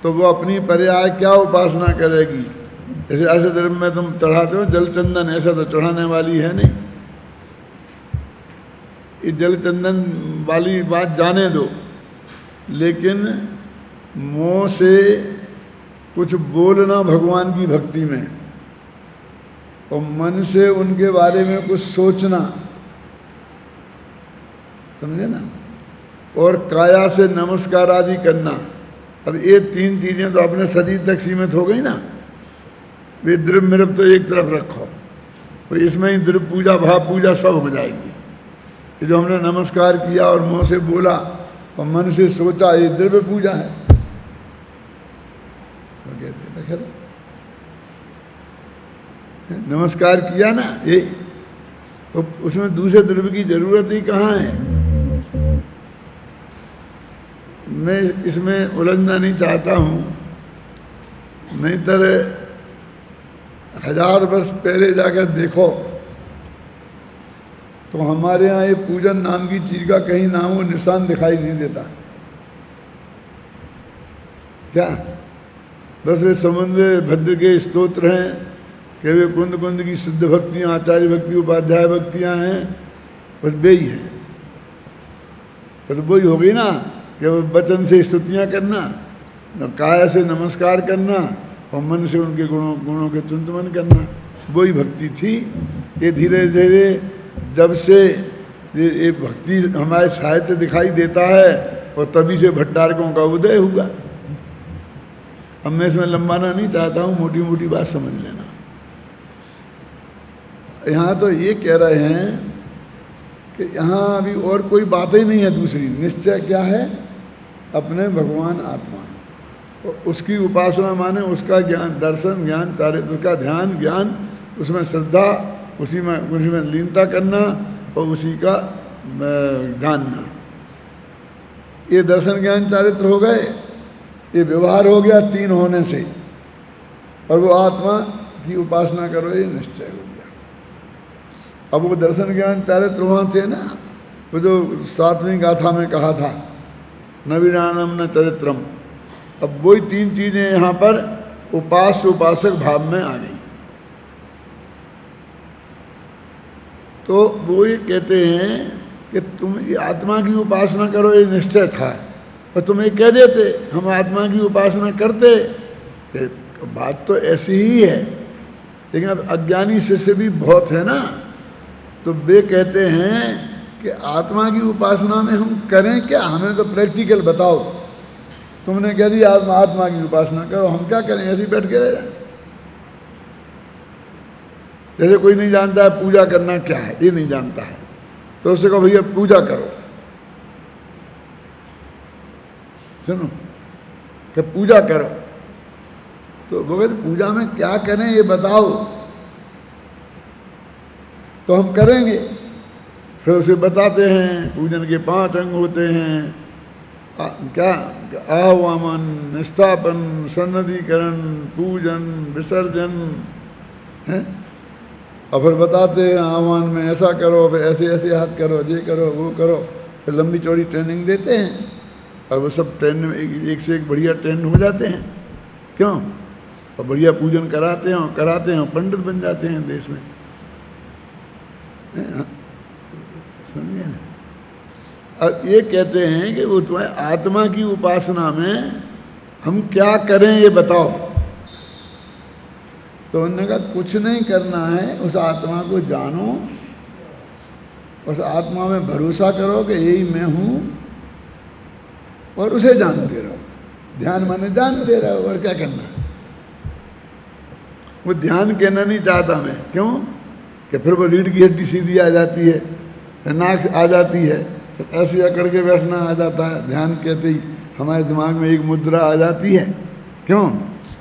तो वो अपनी पर्याय क्या उपासना करेगी। जैसे ऐसे द्रव्य में तुम चढ़ाते हो जल चंदन, ऐसा तो चढ़ाने वाली है नहीं। ये जल चंदन वाली बात जाने दो, लेकिन मुंह से कुछ बोलना भगवान की भक्ति में, और मन से उनके बारे में कुछ सोचना, समझे ना, और काया से नमस्कार आदि करना। अब ये 3 चीजें तो अपने शरीर तक सीमित हो गई ना। वे द्रव्य मृप तो एक तरफ रखो, तो इसमें ही द्रव्य पूजा भाव पूजा सब हो जाएगी। ये जो हमने नमस्कार किया और मुंह से बोला और मन से सोचा, ये द्रव्य पूजा है। तो कहते हैं नमस्कार किया ना, ये तो उसमें दूसरे द्रव्य की जरूरत ही कहाँ है। मैं इसमें उलझना नहीं चाहता हूँ, नहीं तो 1000 वर्ष पहले जाकर देखो तो हमारे यहाँ ये पूजन नाम की चीज का कहीं नाम और निशान दिखाई नहीं देता। क्या बस वे समुद्र भद्र के स्तोत्र हैं कि वे कुंद कुंद की सिद्ध भक्तियाँ, आचार्य भक्ति, उपाध्याय भक्तियाँ हैं, बस वे ही हैं। बस वही हो गई ना कि वचन से स्तुतियाँ करना, काया से नमस्कार करना और मन से उनके गुणों के चिंतन करना, वही भक्ति थी। ये धीरे धीरे जब से ये भक्ति हमारे साहित्य दिखाई देता है और तभी से भट्टारकों का उदय हुआ। अब मैं इसमें लंबाना नहीं चाहता हूँ, मोटी मोटी बात समझ लेना। यहाँ तो ये कह रहे हैं कि यहाँ अभी और कोई बात ही नहीं है दूसरी। निश्चय क्या है? अपने भगवान आत्मा, उसकी उपासना माने उसका ज्ञान, दर्शन, ज्ञान, चारित्र, उसका ध्यान, ज्ञान, उसमें श्रद्धा, उसी में लीनता करना और उसी का जानना। ये दर्शन, ज्ञान, चारित्र हो गए, ये व्यवहार हो गया 3 होने से, और वो आत्मा की उपासना करो, ये निश्चय हो गया। अब वो दर्शन, ज्ञान, चारित्र वहाँ थे ना, वो जो 7वीं गाथा में कहा था, नवीनानम न चरित्रम। अब वही 3 चीजें यहाँ पर उपास्य उपासक भाव में आ गई। तो वो ये कहते हैं कि तुम ये आत्मा की उपासना करो, ये निश्चय था, और तुम ये कह देते हम आत्मा की उपासना करते। बात तो ऐसी ही है, लेकिन अब अज्ञानी शिष्य भी बहुत है ना, तो वे कहते हैं कि आत्मा की उपासना में हम करें क्या? हमें तो प्रैक्टिकल बताओ। तुमने कह दी आत्मा की उपासना करो, हम क्या करें? ऐसे ही बैठ के रह जाए। जैसे कोई नहीं जानता है पूजा करना क्या है, ये नहीं जानता है, तो उससे कहो भैया पूजा करो। सुनो कि पूजा करो, तो वो कहते पूजा में क्या करें ये बताओ, तो हम करेंगे। फिर उसे बताते हैं पूजन के 5 अंग होते हैं, क्या? आह्वान, निष्ठापन, सन्निधिकरण, पूजन, विसर्जन है। और फिर बताते हैं आह्वान में ऐसा करो, फिर ऐसे ऐसे हाथ करो, ये करो, वो करो, फिर लंबी चौड़ी ट्रेनिंग देते हैं, और वो सब ट्रेन में एक से एक बढ़िया ट्रेन हो जाते हैं। क्यों? और बढ़िया पूजन कराते हैं और पंडित बन जाते हैं देश में। समझे ना? अब ये कहते हैं कि वो तुम्हें आत्मा की उपासना में हम क्या करें ये बताओ। तो उन्होंने कहा कुछ नहीं करना है, उस आत्मा को जानो, उस आत्मा में भरोसा करो कि यही मैं हूँ, और उसे जानते रहो। ध्यान माने जानते रहो, और क्या करना। वो ध्यान कहना नहीं चाहता मैं, क्यों? कि फिर वो रीढ़ की हड्डी सीधी आ जाती है, नाक आ जाती है, तो ऐसे अकड़ के बैठना आ जाता है। ध्यान कहते ही हमारे दिमाग में एक मुद्रा आ जाती है। क्यों?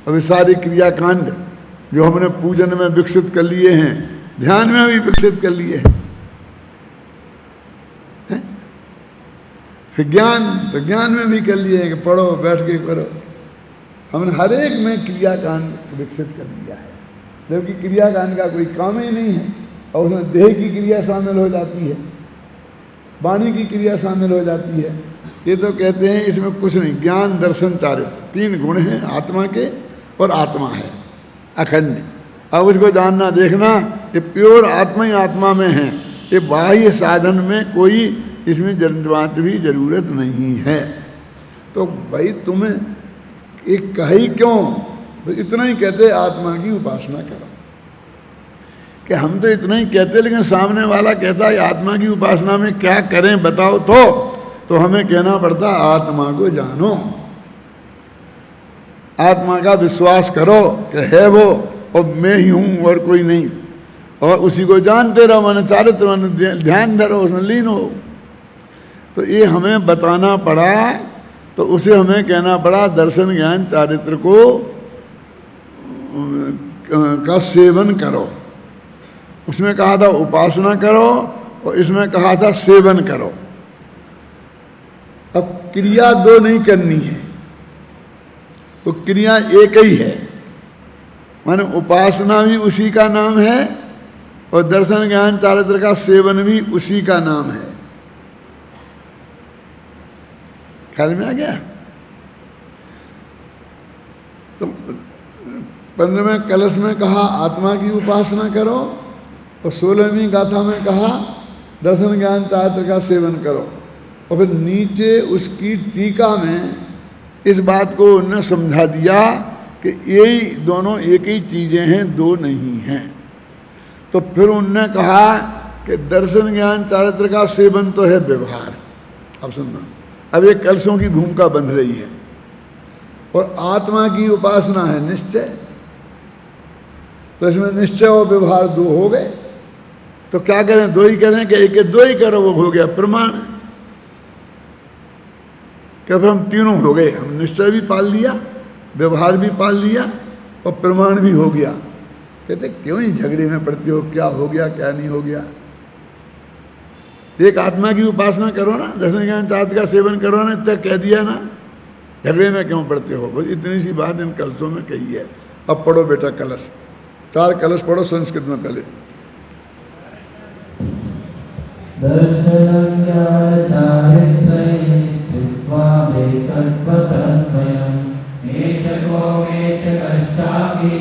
अभी सारे क्रियाकांड जो हमने पूजन में विकसित कर लिए हैं, ध्यान में भी विकसित कर लिए हैं। फिर ज्ञान, तो ज्ञान में भी कर लिए हैं कि पढ़ो, बैठ के करो। हमने हर एक में क्रियाकांड विकसित कर लिया है, जबकि क्रियाकांड का कोई काम ही नहीं है। और उसमें देह की क्रिया शामिल हो जाती है, वाणी की क्रिया शामिल हो जाती है, ये तो कहते हैं इसमें कुछ नहीं, ज्ञान दर्शन चारित्र 3 गुण हैं आत्मा के, और आत्मा है अखंड। अब उसको जानना देखना, ये प्योर आत्मा ही आत्मा में है, ये बाह्य साधन में कोई इसमें जन्मवाद भी जरूरत नहीं है। तो भाई तुम्हें एक कही क्यों, तो इतना ही कहते आत्मा की उपासना करो। कि हम तो इतना ही कहते, लेकिन सामने वाला कहता है आत्मा की उपासना में क्या करें बताओ, तो हमें कहना पड़ता आत्मा को जानो, आत्मा का विश्वास करो कि है वो और मैं ही हूं और कोई नहीं, और उसी को जानते रहो, मन चारित्र मन ध्यान धरो, उसमें लीन हो। तो ये हमें बताना पड़ा, तो उसे हमें कहना पड़ा दर्शन ज्ञान चारित्र को का सेवन करो। उसमें कहा था उपासना करो और इसमें कहा था सेवन करो। अब क्रिया 2 नहीं करनी है, तो क्रिया एक ही है, माने उपासना भी उसी का नाम है और दर्शन ज्ञान चारित्र का सेवन भी उसी का नाम है। ख्याल में आ गया? तो 15वें कलश में कहा आत्मा की उपासना करो और 16वीं गाथा में कहा दर्शन ज्ञान चारित्र का सेवन करो। और फिर नीचे उसकी टीका में इस बात को उन्होंने समझा दिया कि यही दोनों एक ही चीजें हैं, 2 नहीं हैं। तो फिर उन्होंने कहा कि दर्शन ज्ञान चारित्र का सेवन तो है व्यवहार। अब सुनना, अब ये कलशों की भूमिका बन रही है, और आत्मा की उपासना है निश्चय। तो इसमें निश्चय और व्यवहार 2 हो गए। तो क्या करें, 2 ही करें कि एक 2 ही करो, वो हो गया प्रमाण। क्या फिर हम तीनों हो गए, हम निश्चय भी पाल लिया, व्यवहार भी पाल लिया और प्रमाण भी हो गया। कहते क्यों ही झगड़े में पड़ते हो, क्या हो गया क्या नहीं हो गया। एक आत्मा की उपासना करो ना, दर्शन ज्ञान चारित्र का सेवन करो ना, इतना कह दिया ना, झगड़े में क्यों पड़ते हो। बस इतनी सी बात इन कलशों में कही है। अब पढ़ो बेटा कलश, 4 कलश पढ़ो संस्कृत में पहले। दर्शन ज्ञान चारित्रैः स्थित्वा वेकत्वतः स्वयं मेचको मेचकश्चापि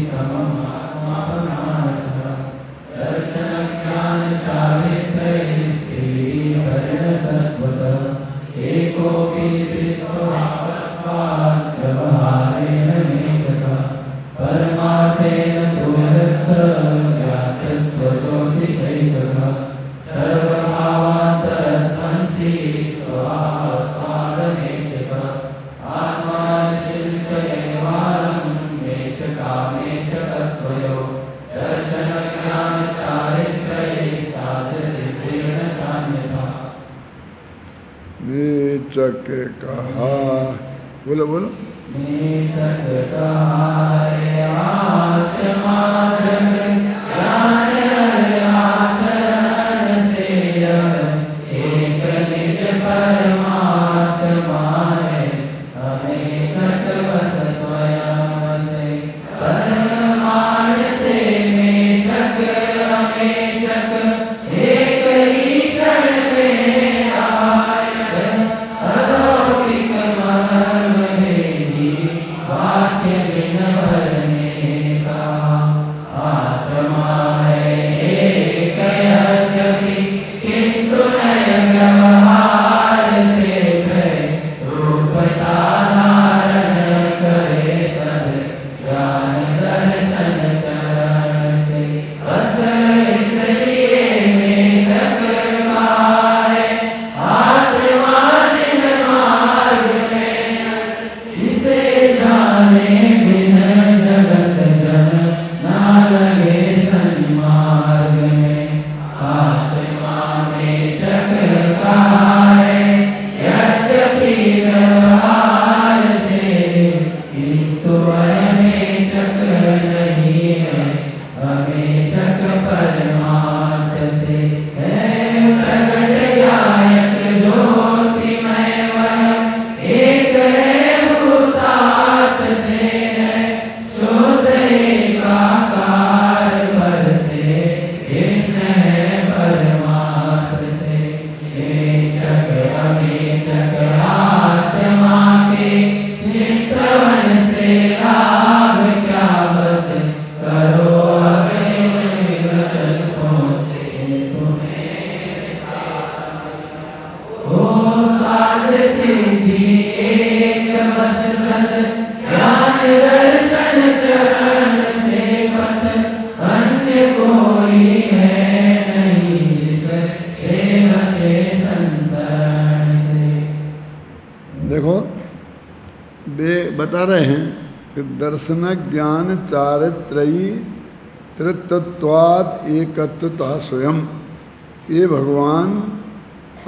सममात्मापनार्थः। दर्शन ज्ञान चारित्रैः स्थिरीकरणतत्त्वतः एकोऽपि दृष्ट्वात्वात् व्यवहारेण मेचकः परमार्थेन तु ज्ञातत्वज्योतिषैकः सर्वभावान्तरध्वंसी स्वात्मादमेचकः आत्मा शिल्पयैवालं मेचकामेचकत्वयो दर्शन ज्ञान चारित्रैः साध्यसिद्धेन चान्यथा। मेचक कहा, बोलो बोलो। मेचक कहारे आत्मार्ग ज्ञान आचरण से एक निज परमात्मा है अमेचक बस स्वयं से परमाण से मेचक अमेचक एक ही क्षण में आयत अलौकिक मर्म भेदी वाक्य दिन भरने का आत्मा है ये बता रहे हैं कि दर्शन ज्ञान चारित्रयी त्रितत्वात् एकत्वतः स्वयं, ये भगवान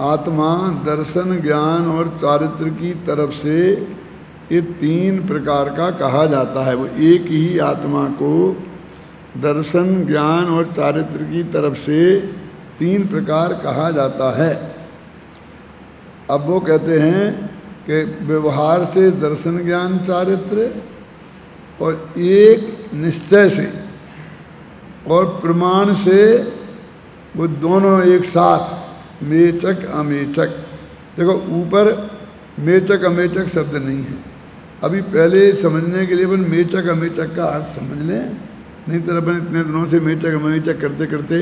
आत्मा दर्शन ज्ञान और चारित्र की तरफ से ये तीन प्रकार का कहा जाता है। वो एक ही आत्मा को दर्शन ज्ञान और चारित्र की तरफ से तीन प्रकार कहा जाता है। अब वो कहते हैं कि व्यवहार से दर्शन ज्ञान चारित्र और एक निश्चय से और प्रमाण से, वो दोनों एक साथ मेचक अमेचक। देखो ऊपर मेचक अमेचक शब्द नहीं है, अभी पहले समझने के लिए अपन मेचक अमेचक का अर्थ समझ लें, नहीं तो अपन इतने दिनों से मेचक अमेचक करते करते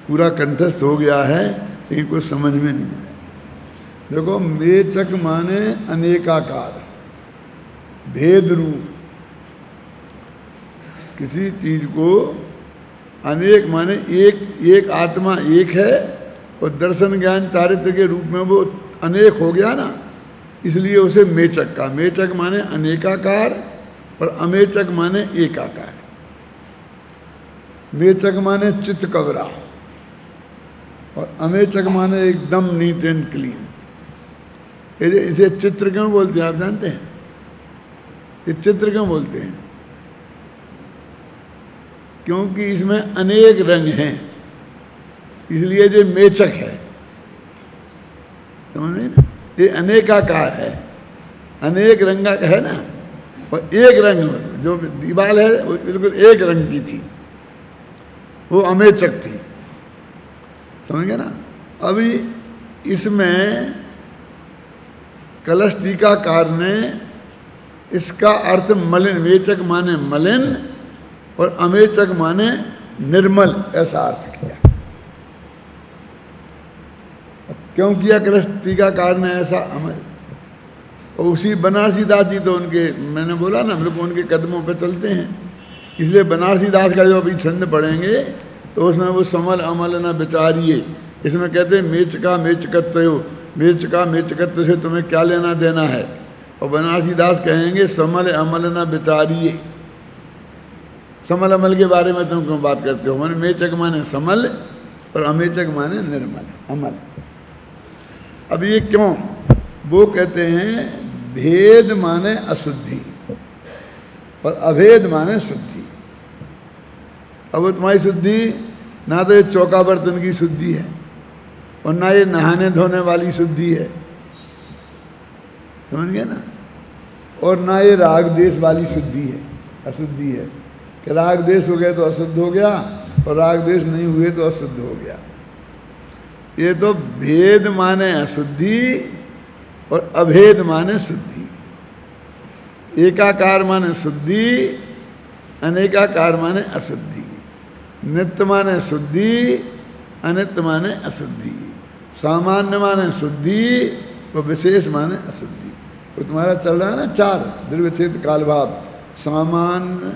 पूरा कंठस्थ हो गया है, लेकिन कुछ समझ में नहीं है। देखो मेचक माने अनेकाकार, भेद रूप, किसी चीज को अनेक माने एक आत्मा एक है और दर्शन ज्ञान चारित्र के रूप में वो अनेक हो गया ना, इसलिए उसे मेचक का। मेचक माने अनेकाकार और अमेचक माने एकाकार। मेचक माने चित्त कबरा और अमेचक माने एकदम नीट एंड क्लीन। इसे चित्र क्यों बोलते हैं आप जानते हैं? ये चित्र क्यों बोलते हैं? क्योंकि इसमें अनेक रंग हैं, इसलिए ये मेचक है, समझ रहे ना? ये अनेकाकार है, अनेक रंग का है ना, और एक रंग जो दीवार है वो बिल्कुल एक रंग की थी, वो अमेचक थी, समझ गए ना? अभी इसमें कलश टीकाकार ने इसका अर्थ मलिन, मेचक माने मलिन और अमेचक माने निर्मल, ऐसा अर्थ किया। क्यों किया कलश टीकाकार ने ऐसा अमल? और उसी बनारसी दास जी तो उनके, मैंने बोला ना हम लोग उनके कदमों पे चलते हैं, इसलिए बनारसी दास का जो अभी छंद पढ़ेंगे तो उसमें वो समल अमल न विचारिए, इसमें कहते हैं मेचका मेचकत्व, मेचका मेचकत्व से तुम्हें क्या लेना देना है। और बनारसी दास कहेंगे समल अमल न विचारिए, समल अमल के बारे में तुम क्यों बात करते हो? मैंने मेचक माने समल और अमेचक माने निर्मल अमल। अब ये क्यों? वो कहते हैं भेद माने अशुद्धि और अभेद माने शुद्धि। अब तुम्हारी शुद्धि ना तो ये चौका बर्तन की शुद्धि है और ना ये नहाने धोने वाली शुद्धि है, समझ गए ना? और ना ये राग देश वाली शुद्धि है, अशुद्धि है कि राग देश हो गए तो अशुद्ध हो गया और राग देश नहीं हुए तो अशुद्ध हो गया। ये तो भेद माने अशुद्धि और अभेद माने शुद्धि, एकाकार माने शुद्धि, अनेकाकार माने अशुद्धि, नित्य माने शुद्धि, अनित्य माने अशुद्धि, सामान्य माने शुद्धि और विशेष माने अशुद्धि। तो तुम्हारा चल रहा है ना चार द्रव्यच्छेद काल भाव, सामान्य,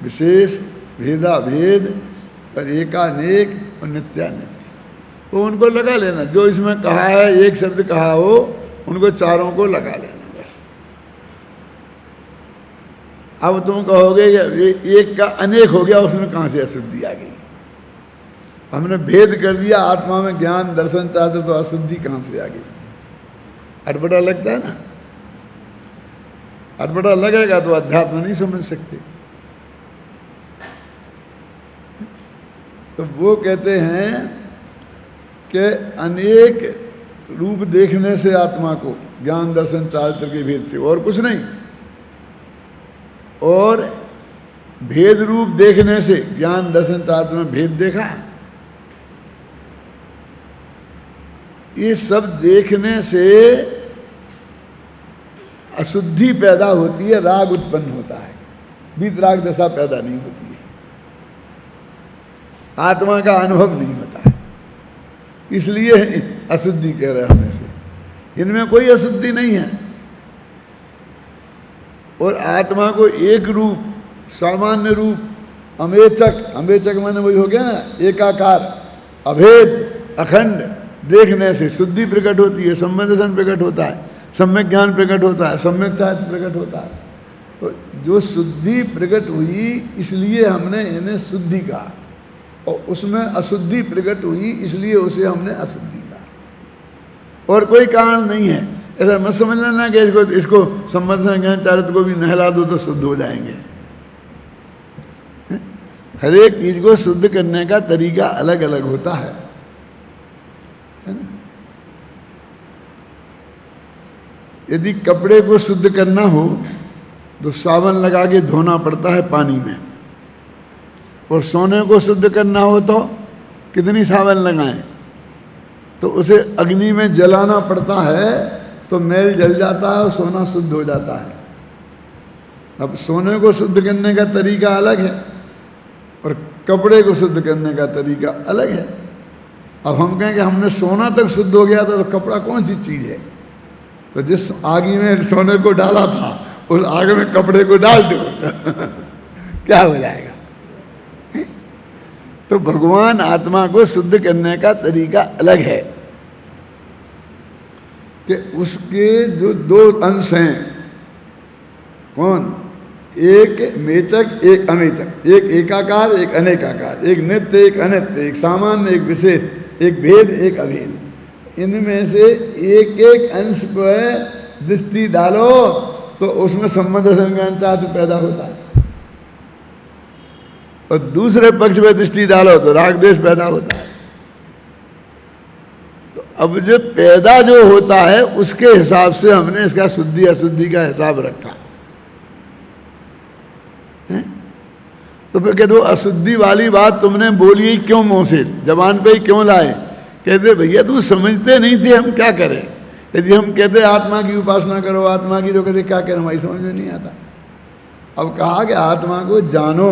विशेष, भेदा भेद और एकानेक और नित्यानित्य। तो उनको लगा लेना, जो इसमें कहा है एक शब्द कहा हो उनको चारों को लगा लेना बस। अब तुम कहोगे कि एक का अनेक हो गया, उसमें कहाँ से अशुद्धि आ गई? हमने भेद कर दिया आत्मा में, ज्ञान दर्शन चाहते तो अशुद्धि कहाँ से आ गई? अटपटा लगता है ना? अटपटा लगेगा तो अध्यात्म नहीं समझ सकते। तो वो कहते हैं कि अनेक रूप देखने से आत्मा को ज्ञान दर्शन चारित्र के भेद से, और कुछ नहीं, और भेद रूप देखने से ज्ञान दर्शन चारित्र में भेद देखा, ये सब देखने से अशुद्धि पैदा होती है, राग उत्पन्न होता है, वीतराग दशा पैदा नहीं होती है, आत्मा का अनुभव नहीं होता है, इसलिए अशुद्धि कह रहे हमें से। इनमें कोई अशुद्धि नहीं है। और आत्मा को एक रूप, सामान्य रूप, अमेचक, अमेचक माने वही हो गया ना एकाकार, अभेद, अखंड देखने से शुद्धि प्रकट होती है, संबंधन प्रकट होता है। सम्यक ज्ञान प्रकट होता है, सम्यक चारित्र प्रकट होता है। तो जो शुद्धि प्रकट हुई इसलिए हमने इन्हें शुद्धि कहा, और उसमें अशुद्धि प्रकट हुई इसलिए उसे हमने अशुद्धि कहा, और कोई कारण नहीं है। ऐसा मत समझ लेना कि इसको संबंध ज्ञान चारित्र को भी नहला दो तो शुद्ध हो जाएंगे। हर एक चीज को शुद्ध करने का तरीका अलग अलग होता है ना। यदि कपड़े को शुद्ध करना हो तो साबुन लगा के धोना पड़ता है पानी में, और सोने को शुद्ध करना हो तो कितनी साबुन लगाएं, तो उसे अग्नि में जलाना पड़ता है, तो मैल जल जाता है और सोना शुद्ध हो जाता है। अब सोने को शुद्ध करने का तरीका अलग है और कपड़े को शुद्ध करने का तरीका अलग है। अब हम कहें कि हमने सोना तक शुद्ध हो गया था, तो कपड़ा कौन सी चीज है? तो जिस आगी में सोने को डाला था उस आग में कपड़े को डाल दो क्या हो जाएगा? तो भगवान आत्मा को शुद्ध करने का तरीका अलग है कि उसके जो दो अंश हैं, कौन? एक मेचक एक अमेचक, एक एकाकार एक अनेकाकार, एक नित्य एक अनित्य, एक सामान्य एक विशेष, एक भेद एक अभेद। इनमें से एक एक अंश को दृष्टि डालो तो उसमें संबंध संज्ञान चार्ट पैदा होता है, और दूसरे पक्ष में दृष्टि डालो तो राग द्वेष पैदा होता है। तो अब जो पैदा जो होता है उसके हिसाब से हमने इसका शुद्धि अशुद्धि का हिसाब रखा है। तो फिर कहते हो अशुद्धि वाली बात तुमने बोली ही क्यों मुंह से, जबान पे ही क्यों लाए? कहते भैया तुम समझते नहीं थे, हम क्या करें? यदि हम कहते आत्मा की उपासना करो आत्मा की, तो कहते क्या करें, हमारी समझ में नहीं आता। अब कहा कि आत्मा को जानो,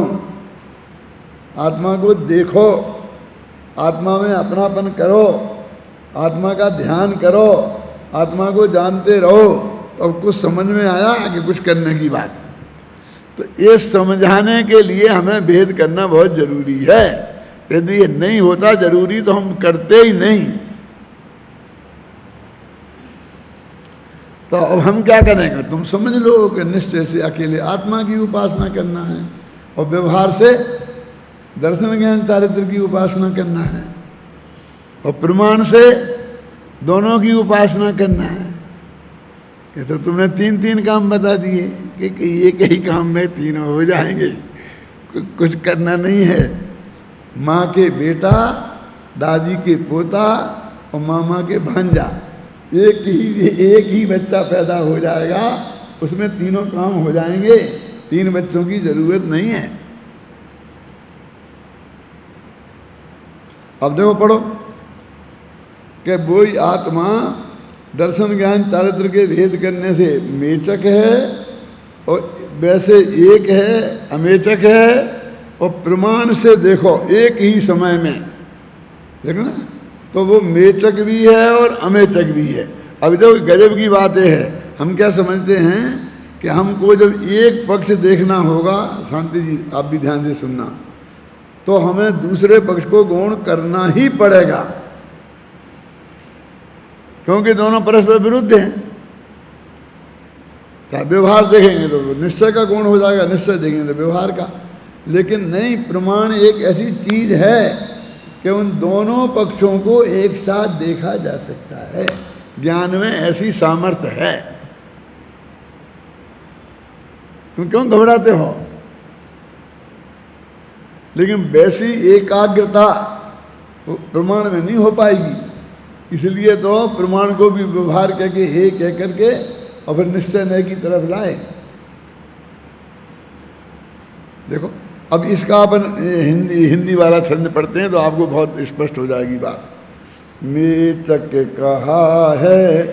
आत्मा को देखो, आत्मा में अपनापन करो, आत्मा का ध्यान करो, आत्मा को जानते रहो। तो अब कुछ समझ में आया कि कुछ करने की बात। तो ये समझाने के लिए हमें भेद करना बहुत जरूरी है। यदि ये नहीं होता जरूरी तो हम करते ही नहीं। तो अब हम क्या करेंगे? तुम समझ लो कि निश्चय से अकेले आत्मा की उपासना करना है, और व्यवहार से दर्शन ज्ञान चारित्र की उपासना करना है, और प्रमाण से दोनों की उपासना करना है। कैसे तुमने तीन तीन काम बता दिए कि एक ही काम में तीनों हो जाएंगे, कुछ करना नहीं है। माँ के बेटा, दादी के पोता और मामा के भांजा, एक ही बच्चा पैदा हो जाएगा, उसमें तीनों काम हो जाएंगे। तीन बच्चों की जरूरत नहीं है। अब देखो पढ़ो कि वही आत्मा दर्शन ज्ञान चारित्र के भेद करने से मेचक है, और वैसे एक है अमेचक है, और प्रमाण से देखो एक ही समय में देखो ना, तो वो मेचक भी है और अमेचक भी है। अब देखो गजब की बात है, हम क्या समझते हैं कि हमको जब एक पक्ष देखना होगा, शांति जी आप भी ध्यान से सुनना, तो हमें दूसरे पक्ष को गौण करना ही पड़ेगा, क्योंकि दोनों परस्पर विरुद्ध हैं। क्या व्यवहार देखेंगे तो निश्चय का गुण हो जाएगा, निश्चय देखेंगे तो व्यवहार का। लेकिन नहीं, प्रमाण एक ऐसी चीज है कि उन दोनों पक्षों को एक साथ देखा जा सकता है। ज्ञान में ऐसी सामर्थ्य है। तुम क्यों घबराते हो? लेकिन वैसी एकाग्रता प्रमाण में नहीं हो पाएगी, इसलिए तो प्रमाण को भी व्यवहार करके हे कह करके और फिर निश्चय नय की तरफ लाए। देखो अब इसका अपन हिंदी वाला छंद पढ़ते हैं तो आपको बहुत स्पष्ट हो जाएगी बात। मेचक कहा है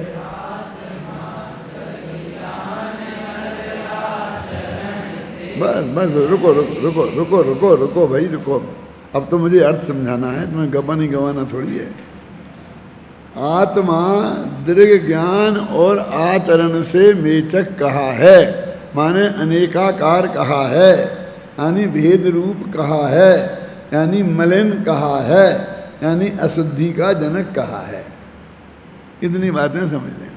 बस बस रुको रुको रुको रुको रुको रुको भाई रुको। अब तो मुझे अर्थ समझाना है, तुम्हें गवानी गवाना थोड़ी है। आत्मा दृढ़ ज्ञान और आचरण से मेचक कहा है, माने अनेकाकार कहा है, यानी भेद रूप कहा है, यानी मलिन कहा है, यानी अशुद्धि का जनक कहा है। इतनी बातें समझ लें।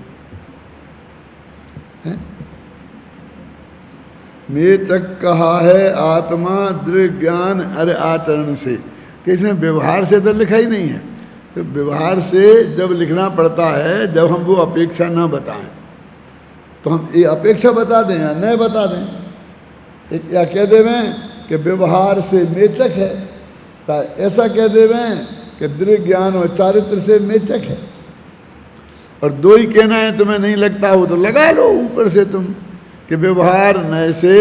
है? मेचक कहा है आत्मा दृढ़ ज्ञान अरे आचरण से, कि इसमें व्यवहार से तो लिखा ही नहीं है। तो व्यवहार से जब लिखना पड़ता है, जब हम वो अपेक्षा ना बताएं, तो हम ये अपेक्षा बता दें या नहीं बता दें। या कह देवें कि व्यवहार से मेचक है, ऐसा कह देवें कि दृढ़ ज्ञान और चारित्र से मेचक है। और दो ही कहना है तुम्हें नहीं लगता हो तो लगा लो ऊपर से तुम कि व्यवहार नय से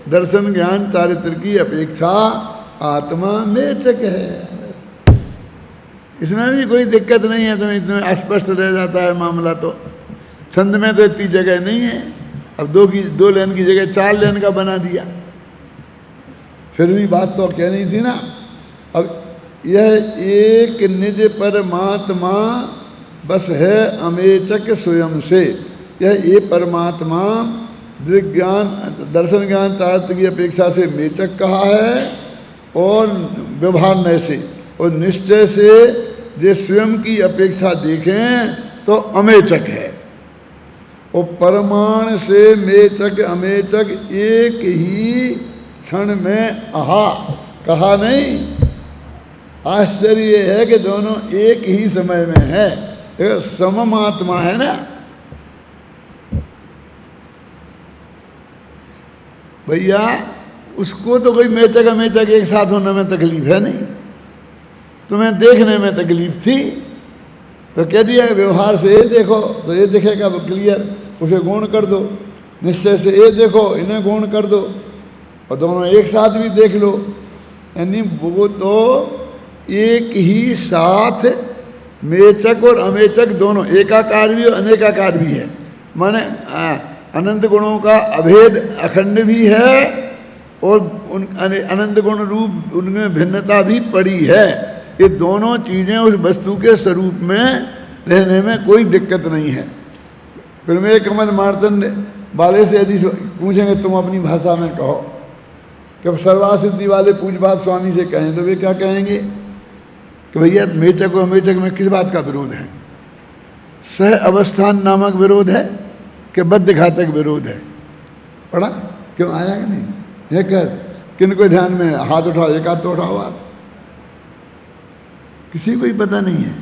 दर्शन ज्ञान चारित्र की अपेक्षा आत्मा मेचक है। इसमें भी कोई दिक्कत नहीं है, तुम्हें इतने स्पष्ट रह जाता है मामला। तो छंद में तो इतनी जगह नहीं है, अब दो लेन की जगह 4 लेन का बना दिया, फिर भी बात तो कहनी थी ना। अब यह एक निज परमात्मा बस है अमेचक स्वयं से, यह ये परमात्मा दृढ़ ज्ञान दर्शन ज्ञान चारित्र की अपेक्षा से मेचक कहा है, और व्यवहार नय से और निश्चय से जो स्वयं की अपेक्षा देखें तो अमेचक है। और परमाण से मेचक अमेचक एक ही क्षण में आहा कहा नहीं। आश्चर्य ये है कि दोनों एक ही समय में है, सममात्मा है ना भैया। उसको तो कोई मेचक अमेचक एक साथ होने में तकलीफ है नहीं, तुम्हें देखने में तकलीफ थी तो कह दिया व्यवहार से ये देखो तो ये दिखेगा क्लियर, उसे गौण कर दो। निश्चय से ये देखो, इन्हें गौण कर दो, और दोनों एक साथ भी देख लो। यानी वो तो एक ही साथ मेचक और अमेचक दोनों, एकाकार भी और अनेकाकार भी है। माने अनंत गुणों का अभेद अखंड भी है और उन अनंत गुण रूप उनमें भिन्नता भी पड़ी है। ये दोनों चीजें उस वस्तु के स्वरूप में रहने में कोई दिक्कत नहीं है। फिर मेरे कमल मार्तंड वाले से यदि पूछेंगे तुम अपनी भाषा में कहो, कि सर्वासिद्धि वाले पूजपात स्वामी से कहें तो वे क्या कहेंगे कि भैया मेचक और अमेचक में किस बात का विरोध है? सह अवस्थान नामक विरोध है कि बद्ध घातक विरोध है? पढ़ा क्यों आया कि नहीं? है कर किन को ध्यान में हाथ उठाओ, एक हाथ तो उठाओ हाथ, किसी को ही पता नहीं है,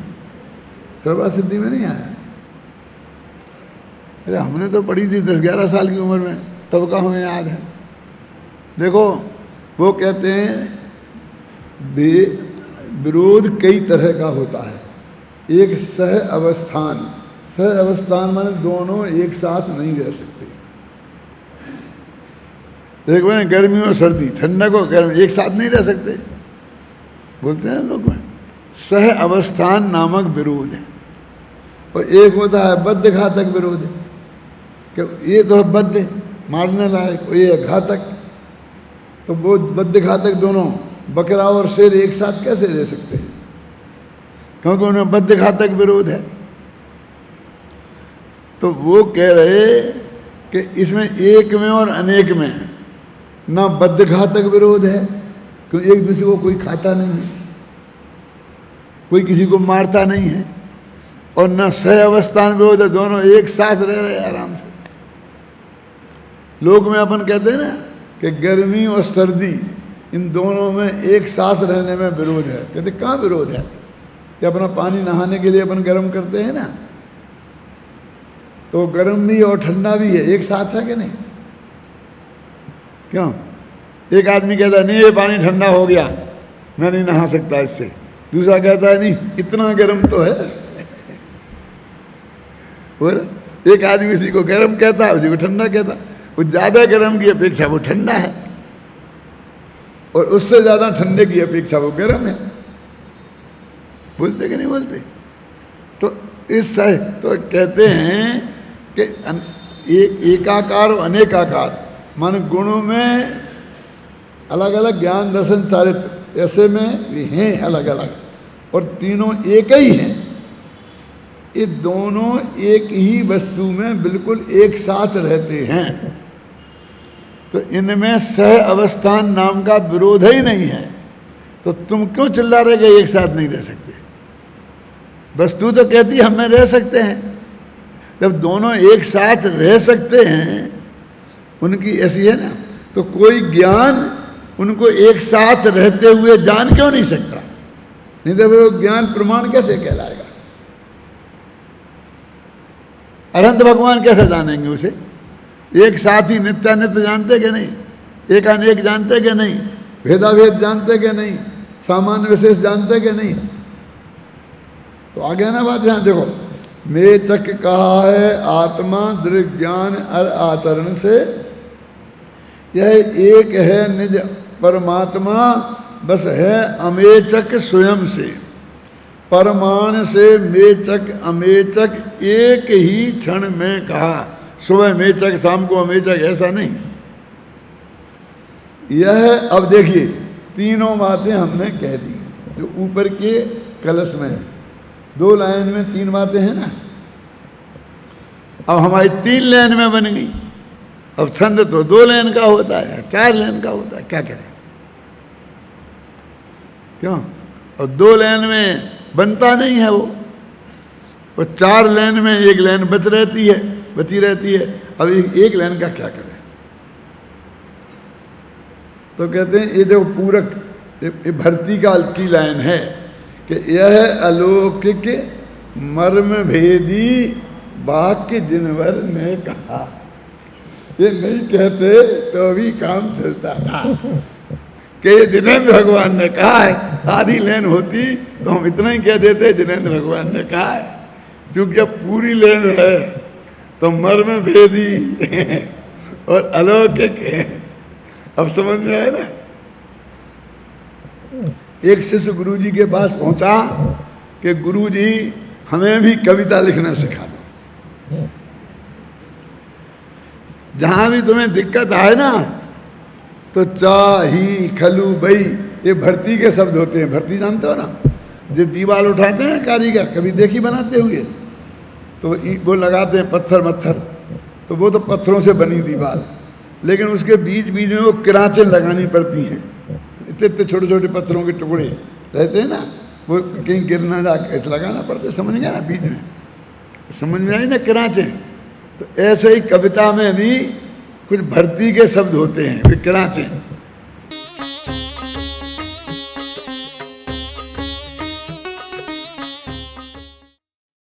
सर्वासिद्धि में नहीं आया। अरे हमने तो पढ़ी थी 10-11 साल की उम्र में, तब का हमें याद है। देखो वो कहते हैं विरोध कई तरह का होता है। एक सह अवस्थान, सह अवस्थान माने दोनों एक साथ नहीं रह सकते। देखो गर्मी और सर्दी, ठंडक और गर्मी एक साथ नहीं रह सकते, बोलते हैं लोग में। सह अवस्थान नामक विरोध है। और एक होता है बद्ध घातक विरोध है कि ये तो बद्ध मारने लायक, ये घातक। तो वो बद्ध घातक दोनों बकरा और शेर एक साथ कैसे रह सकते हैं? क्योंकि उन्हें बद्ध घातक विरोध है। तो वो कह रहे कि इसमें एक में और अनेक में ना बद्ध घातक विरोध है, क्योंकि एक दूसरे को कोई खाता नहीं है, कोई किसी को मारता नहीं है, और न सह अवस्थान विरोध है, दोनों एक साथ रह रहे आराम से। लोक में अपन कहते हैं ना कि गर्मी और सर्दी इन दोनों में एक साथ रहने में विरोध है। कहते कहाँ विरोध है? कि अपना पानी नहाने के लिए अपन गर्म करते हैं ना, तो गर्म भी और ठंडा भी है, एक साथ है कि नहीं? क्यों? एक आदमी कहता है नहीं ये पानी ठंडा हो गया, मैं नहीं नहा सकता इससे। दूसरा कहता है नहीं इतना गर्म तो है। और एक आदमी किसी को गर्म कहता है, उसी को ठंडा कहता है। वो ज्यादा गर्म की अपेक्षा वो ठंडा है, और उससे ज्यादा ठंडे की अपेक्षा वो गर्म है। बोलते कि नहीं बोलते? तो इस तो कहते हैं कि एकाकार और अनेकाकार मान गुणों में अलग अलग ज्ञान दर्शन चारित्र ऐसे में भी हैं अलग अलग, और तीनों एक ही हैं। ये दोनों एक ही वस्तु में बिल्कुल एक साथ रहते हैं। तो इनमें सह अवस्थान नाम का विरोध ही नहीं है। तो तुम क्यों चिल्ला रहे कि एक साथ नहीं रह सकते? वस्तु तो कहती है हम में रह सकते हैं, जब दोनों एक साथ रह सकते हैं, उनकी ऐसी है ना, तो कोई ज्ञान उनको एक साथ रहते हुए जान क्यों नहीं सकता? नहीं तो वो ज्ञान प्रमाण कैसे कहलाएगा? अनंत भगवान कैसे जानेंगे उसे? एक साथ ही नित्यानित्य जानते कि नहीं, एक अनेक जानते कि नहीं, भेदाभेद जानते कि नहीं, सामान्य विशेष जानते कि नहीं? तो आगे ना बात, यहां देखो, मेचक कहा है आत्मा दृढ़ ज्ञान और आचरण से, यह एक है निज परमात्मा, बस है अमेचक स्वयं से। परमाण से मेचक अमेचक एक ही क्षण में कहा, सुबह मेचक शाम को अमेचक, ऐसा नहीं। यह अब देखिए तीनों बातें हमने कह दी जो ऊपर के कलश में है। 2 लाइन में 3 बातें हैं ना, अब हमारी 3 लाइन में बन गई। अब छंद तो 2 लाइन का होता है, 4 लाइन का होता है, क्या करें? क्यों? और 2 लाइन में बनता नहीं है वो, और 4 लाइन में 1 लाइन बची रहती है। अब 1 लाइन का क्या करें? तो कहते हैं ये देखो पूरक, ये भर्ती काल की लाइन है कि यह अलौकिक मर्म भेदी वाक्य जिनवर ने कहा। ये नहीं कहते तो भी काम चलता था कि ये जिनेंद्र भगवान ने कहा है। आधी लाइन होती तो हम इतना ही कह देते जिनेंद्र भगवान ने कहा है, क्योंकि अब पूरी लाइन है तो मर्म भेदी और अलौकिक है। अब समझ में आया ना? एक शिष्य गुरुजी के पास पहुंचा कि गुरुजी हमें भी कविता लिखना सिखा दो। जहां भी तुम्हें दिक्कत आए ना, तो चाही खलू बई, ये भर्ती के शब्द होते हैं। भर्ती जानते हो ना, जो दीवार उठाते हैं कारीगर, कभी देखी बनाते हुए, तो वो लगाते हैं पत्थर, तो वो तो पत्थरों से बनी दीवार, लेकिन उसके बीच बीच में वो किरांचें लगानी पड़ती हैं। इतने छोटे छोटे पत्थरों के टुकड़े रहते हैं ना, वो कहीं गिर ना जाकर लगाना पड़ता, समझ गया ना? बीच में समझ में आई ना किरांचें? तो ऐसे ही कविता में भी कुछ भर्ती के शब्द होते हैं, वे किरांचें।